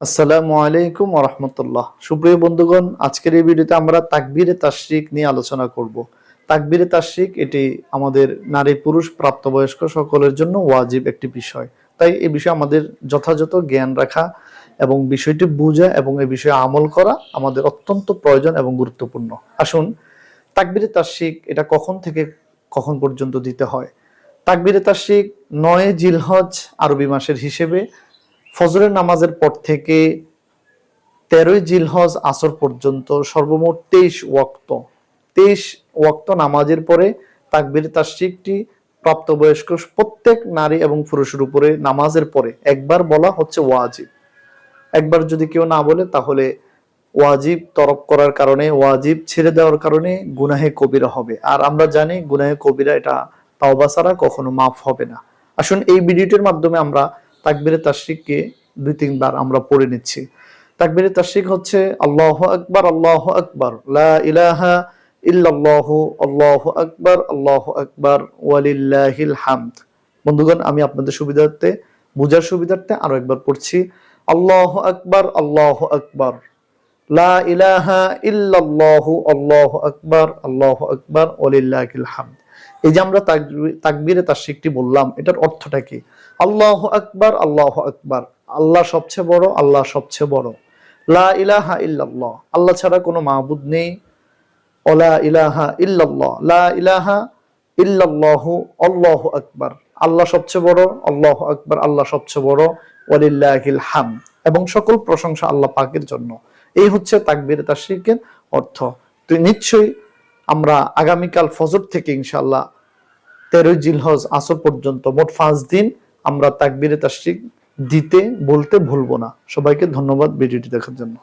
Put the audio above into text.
আসসালামু আলাইকুম ওয়া রাহমাতুল্লাহ। সুপ্রিয় বন্ধুগণ, আজকের এই ভিডিওতে আমরা তাকবীরে তাশরিক নিয়ে আলোচনা করব। তাকবীরে তাশরিক এটি আমাদের নারী পুরুষ প্রাপ্তবয়স্ক সকলের জন্য ওয়াজিব একটি বিষয়। তাই এই বিষয়ে আমাদের যথাযথ জ্ঞান রাখা এবং বিষয়টি বোঝা এবং এই বিষয়ে আমল করা আমাদের অত্যন্ত প্রয়োজন এবং গুরুত্বপূর্ণ। আসুন, তাকবীরে তাশরিক এটা কখন থেকে কখন পর্যন্ত দিতে হয়। তাকবীরে তাশরিক ৯ জিলহজ আরবি মাসের হিসেবে ফজরের নামাজের পর থেকে ১৩ই জিলহজ আসর পর্যন্ত সর্বমোট ২৩ ওয়াক্ত ২৩ ওয়াক্ত নামাজের পরে তাকবীরে তাশরিকটি প্রাপ্তবয়স্ক প্রত্যেক নারী এবং পুরুষের উপরে নামাজের পরে একবার বলা হচ্ছে ওয়াজিব। একবার যদি কেউ না বলে তাহলে ওয়াজিব তরক করার কারণে, ওয়াজিব ছেড়ে দেওয়ার কারণে গুনাহে কবিরা হবে। আর আমরা জানি গুনাহে কবিরা এটা তাওবা ছাড়া কখনো মাফ হবে না। আসুন, এই ভিডিওটির মাধ্যমে আমরা তাকবীরে তাশরিককে ২-৩ বার আমরা পড়ে নিচ্ছি। তাকবীরে তাশরিক হচ্ছে আল্লাহু আকবার, আল্লাহু আকবার, লা ইলাহা ইল্লাল্লাহু, আল্লাহু আকবার ওয়ালিল্লাহিল হামদ। বন্ধুগণ, আমি আপনাদের সুবিধার্থে বুঝার সুবিধার্থে আরো একবার পড়ছি। আল্লাহু আকবার, আল্লাহু আকবার, লা ইলাহা ইল্লাল্লাহু, আল্লাহু আকবার ওয়ালিল্লাহিল হামদ। এই যে আমরা তাকবীরে তাশরিকটি বললাম, এটার অর্থটা কি? আল্লাহু আকবার, আল্লাহু আকবার, আল্লাহ সবচেয়ে বড়, আল্লাহ সবচেয়ে বড়। লা ইলাহা ইল্লাল্লাহ, আল্লাহ ছাড়া কোনো মাবুদ নেই। ওয়ালা ইলাহা ইল্লাল্লাহ, লা ইলাহা ইল্লাল্লাহু, আল্লাহু আকবার, আল্লাহ সবচেয়ে বড়, আল্লাহু আকবার, আল্লাহ সবচেয়ে বড়, ওয়ালিল্লাহিল হামদ, এবং সকল প্রশংসা আল্লাহ পাকের জন্য। এই হচ্ছে তাকবীরে তাশরিকের অর্থ। তো নিশ্চয়ই আমরা আগামীকাল ফজর থেকে ইনশাআল্লাহ ১৩ই জিলহজ আসর পর্যন্ত মোট ৫ দিন আমরা তাকবীরে তাশরিক দিতে বলতে ভুলবো না। সবাইকে ধন্যবাদ ভিডিওটি দেখার জন্য।